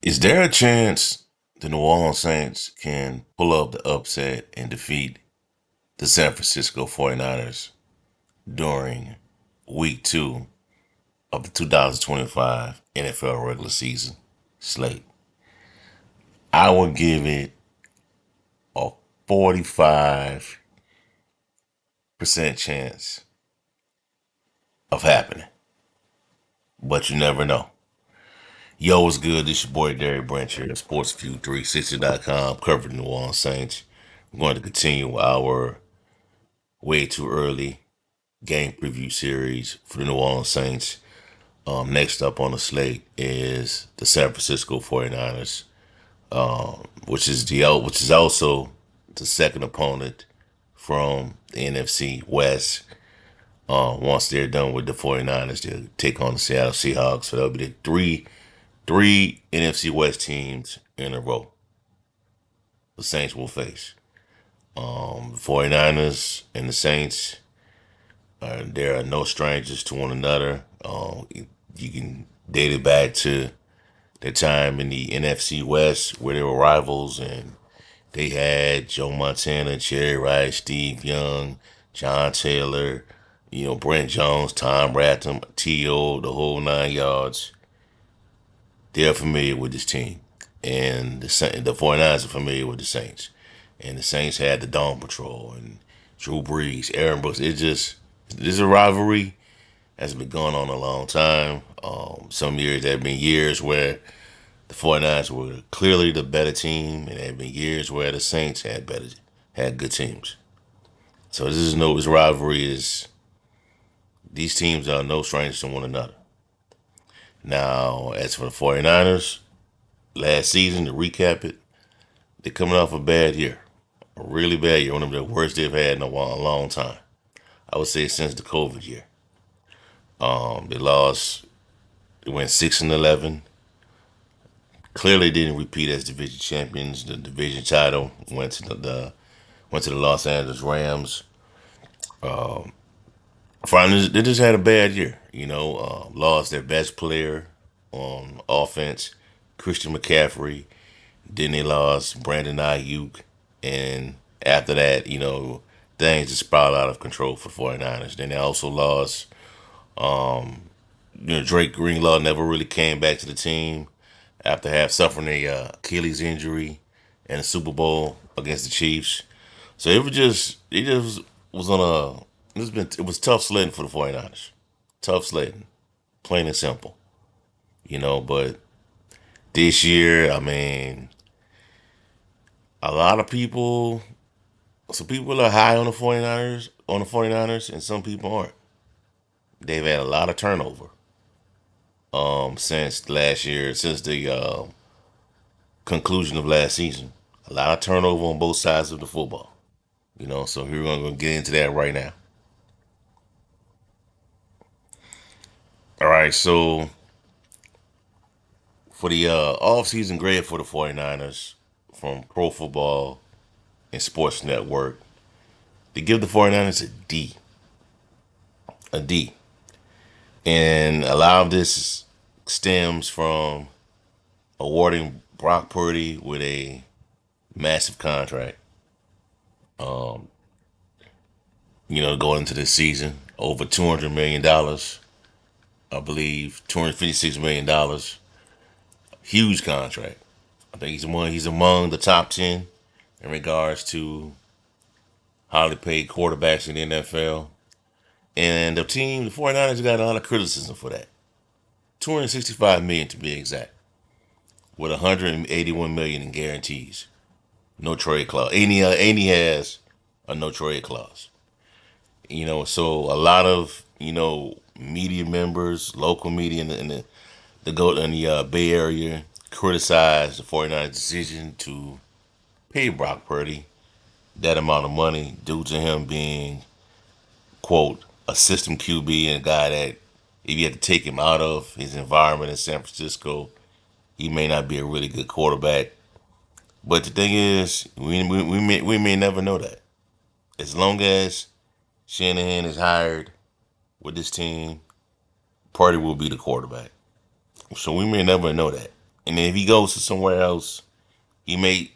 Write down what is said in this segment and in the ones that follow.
Is there a chance the New Orleans Saints can pull up the upset and defeat the San Francisco 49ers during week 2 of the 2025 NFL regular season slate? I would give it a 45% chance of happening, but you never know. Yo, what's good? This your boy Derek Branch here at SportsView360.com, covering the New Orleans Saints. We're going to continue our way too early game preview series for the New Orleans Saints. Next up on the slate is the San Francisco 49ers, which is also the second opponent from the NFC West. Once they're done with the 49ers, they'll take on the Seattle Seahawks. So that'll be the three NFC West teams in a row the Saints will face. The 49ers and the Saints, there are no strangers to one another. You can date it back to their time in the NFC West where they were rivals, and they had Joe Montana, Jerry Rice, Steve Young, John Taylor, Brent Jones, Tom Ratham, T.O., the whole 9 yards. They're familiar with this team. And the 49ers are familiar with the Saints. And the Saints had the Dawn Patrol and Drew Brees, Aaron Brooks. This is a rivalry that's been going on a long time. Some years there have been years where the 49ers were clearly the better team, and there have been years where the Saints had good teams. So this rivalry is, these teams are no strangers to one another. Now, as for the 49ers, last season, to recap it, they're coming off a bad year. A really bad year. One of the worst they've had in a long time. I would say since the COVID year. They went 6-11. Clearly didn't repeat as division champions. The division title went to the Los Angeles Rams. Finally, they just had a bad year. Lost their best player on offense, Christian McCaffrey. Then they lost Brandon Ayuk. And after that, things just spiraled out of control for 49ers. Then they also lost, Drake Greenlaw never really came back to the team after suffering a Achilles injury in the Super Bowl against the Chiefs. So it just was on a, it was tough sledding for the 49ers. Tough sledding, plain and simple. But this year, I mean, a lot of people, some people are high on the 49ers, and some people aren't. They've had a lot of turnover since last year, since the conclusion of last season. A lot of turnover on both sides of the football. So we're going to get into that right now. All right, so for the off-season grade for the 49ers from Pro Football and Sports Network, they give the 49ers a D. A D. And a lot of this stems from awarding Brock Purdy with a massive contract. Going into this season, over $200 million, I believe, $256 million. Huge contract. I think he's among the top 10 in regards to highly paid quarterbacks in the NFL. And the 49ers, got a lot of criticism for that. $265 million to be exact, with $181 million in guarantees, no trade clause. And he has a no trade clause. So a lot of media members, local media in the Bay Area, criticized the 49ers decision to pay Brock Purdy that amount of money due to him being, quote, a system QB and a guy that if you had to take him out of his environment in San Francisco, he may not be a really good quarterback. But the thing is, we may never know that. As long as Shanahan is hired with this team, Purdy will be the quarterback. So we may never know that. And then if he goes to somewhere else, he may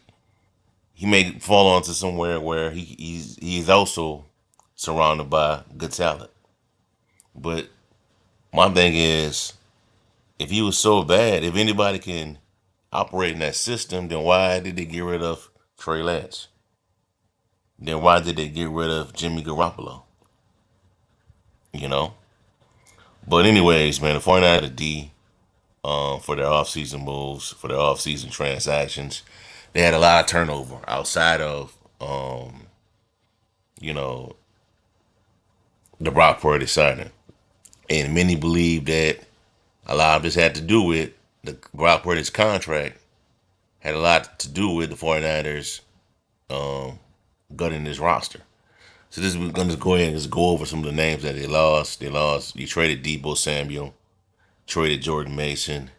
he may fall onto somewhere where he's also surrounded by good talent. But my thing is, if he was so bad, if anybody can operate in that system, then why did they get rid of Trey Lance? Then why did they get rid of Jimmy Garoppolo? You know? But anyways, man, the 49ers are D for their offseason moves, for their offseason transactions. They had a lot of turnover outside of you know, the Brock Purdy signing. And many believe that a lot of this had to do with the Brock Purdy's contract had a lot to do with the 49ers gutting this roster. So this we're gonna go ahead and just go over some of the names that they lost. They lost. You traded Debo Samuel, traded Jordan Mason,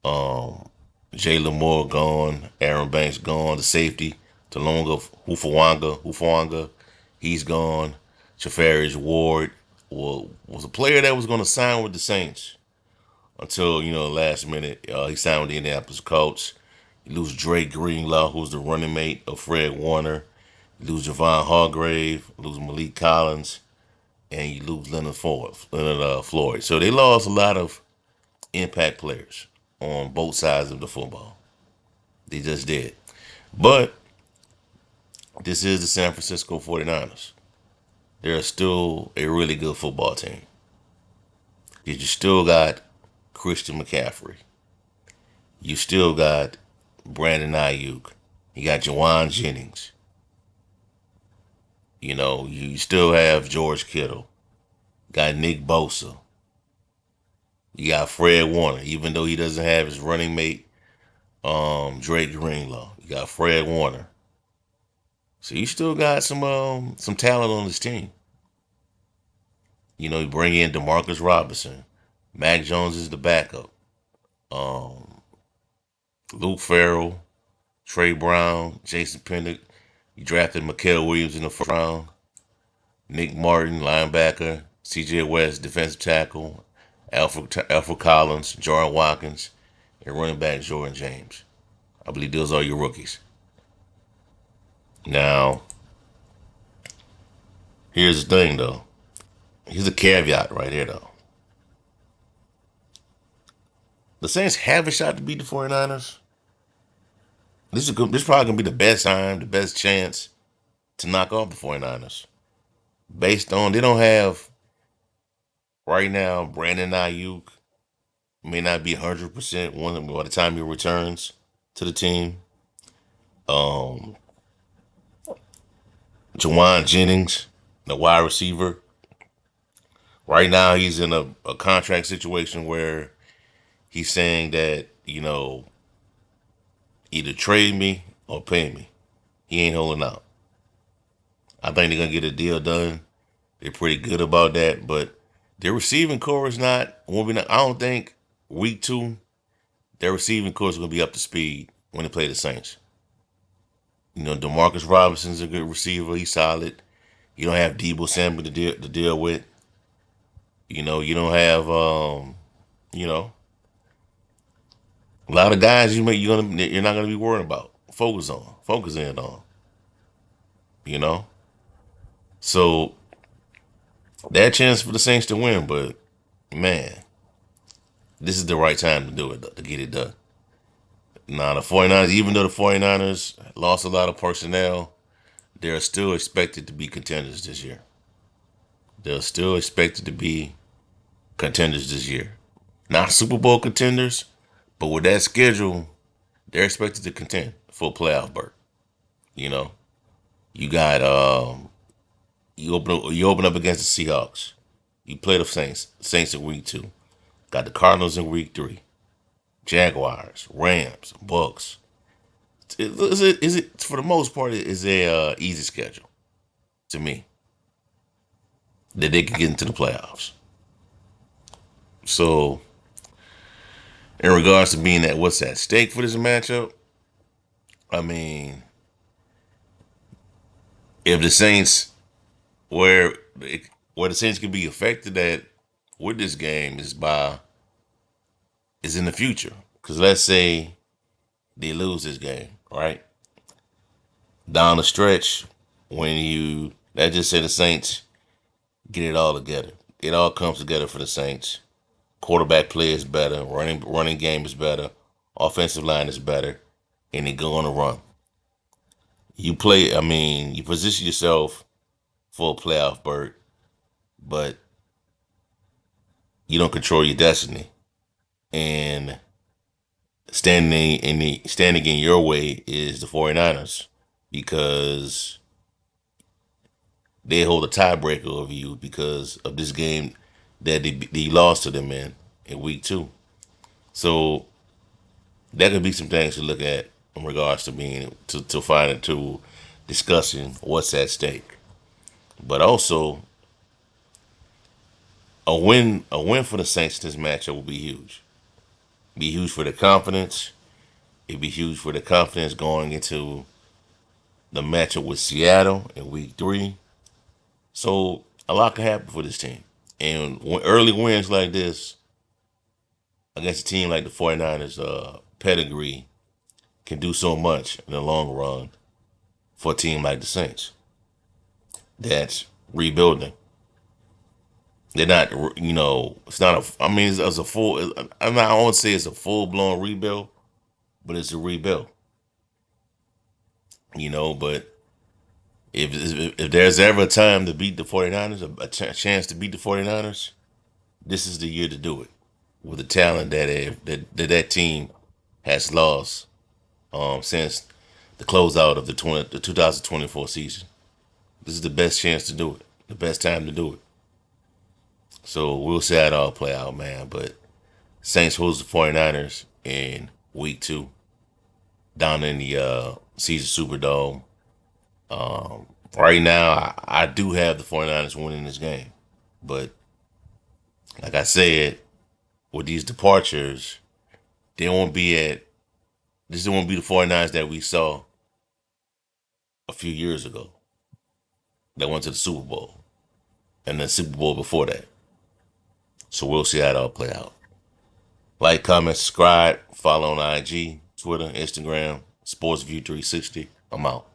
Jalen Moore gone, Aaron Banks gone, the safety, Talonga Hufanga, he's gone. Jafarius Ward was a player that was going to sign with the Saints until last minute. He signed with the Indianapolis Colts. You lose Drake Greenlaw, who's the running mate of Fred Warner. You lose Javon Hargrave, lose Malik Collins, and you lose Leonard Floyd. So they lost a lot of impact players on both sides of the football. They just did. But this is the San Francisco 49ers. They're still a really good football team. You still got Christian McCaffrey. You still got Brandon Ayuk. You got Jawan Jennings. You still have George Kittle. Got Nick Bosa. You got Fred Warner, even though he doesn't have his running mate, Drake Greenlaw. You got Fred Warner. So you still got some talent on this team. You bring in Demarcus Robinson. Mac Jones is the backup. Um, Luke Farrell, Trey Brown, Jason Pinnock. You drafted Mikael Williams in the first round. Nick Martin, linebacker. C.J. West, defensive tackle. Alfred Collins, Jordan Watkins, and running back Jordan James. I believe those are your rookies. Now, here's the thing, though. Here's a caveat right here, though. The Saints have a shot to beat the 49ers. This probably going to be the best time, the best chance to knock off the 49ers. Based on, they don't have, right now, Brandon Ayuk may not be 100% by the time he returns to the team. Um, Jawan Jennings, the wide receiver. Right now, he's in a contract situation where he's saying that, either trade me or pay me. He ain't holding out. I think they're going to get a deal done. They're pretty good about that, but their receiving core is not, I don't think week 2, their receiving core is going to be up to speed when they play the Saints. Demarcus Robinson's a good receiver. He's solid. You don't have Debo Samuel to deal with. You don't have, a lot of guys you're not gonna be worried about. Focus in on. You know, so that chance for the Saints to win, but man, this is the right time to do it, to get it done. Now the 49ers, even though the 49ers lost a lot of personnel, they're still expected to be contenders this year. They're still expected to be contenders this year. Not Super Bowl contenders, but with that schedule, they're expected to contend for a playoff berth. You know, you got you open up against the Seahawks. You play the Saints in week 2. Got the Cardinals in week 3. Jaguars, Rams, Bucks. Is it for the most part? Is a easy schedule to me that they can get into the playoffs. So, in regards to being at what's at stake for this matchup, I mean, if the Saints where where the Saints can be affected at with this game is in the future Because let's say they lose this game, right? Down the stretch, when let's just say the Saints get it all together. It all comes together for the Saints. Quarterback play is better. Running game is better. Offensive line is better. And they go on a run. You position yourself for a playoff berth, but you don't control your destiny. And standing in your way is the 49ers because they hold a tiebreaker over you because of this game that they lost to them in week 2. So that could be some things to look at in regards to being to find it to discussing what's at stake. But also a win for the Saints in this matchup will be huge. Be huge for the confidence. It'd be huge for the confidence going into the matchup with Seattle in week 3. So a lot can happen for this team. And early wins like this against a team like the 49ers pedigree can do so much in the long run for a team like the Saints that's rebuilding. They're not, it's not a, I mean, it's a full, I won't say it's a full blown rebuild, but it's a rebuild, but if there's ever a time to beat the 49ers, a chance to beat the 49ers, this is the year to do it with the talent that team has lost since the closeout of the 2024 season. This is the best chance to do it, the best time to do it. So we'll see how it all play out, man. But Saints host the 49ers in week 2 down in the Caesar Superdome. Right now, I do have the 49ers winning this game. But like I said, with these departures, they won't be at this won't be the 49ers that we saw a few years ago that went to the Super Bowl and the Super Bowl before that. So we'll see how it all play out. Like, comment, subscribe, follow on IG, Twitter, Instagram, SportsView360. I'm out.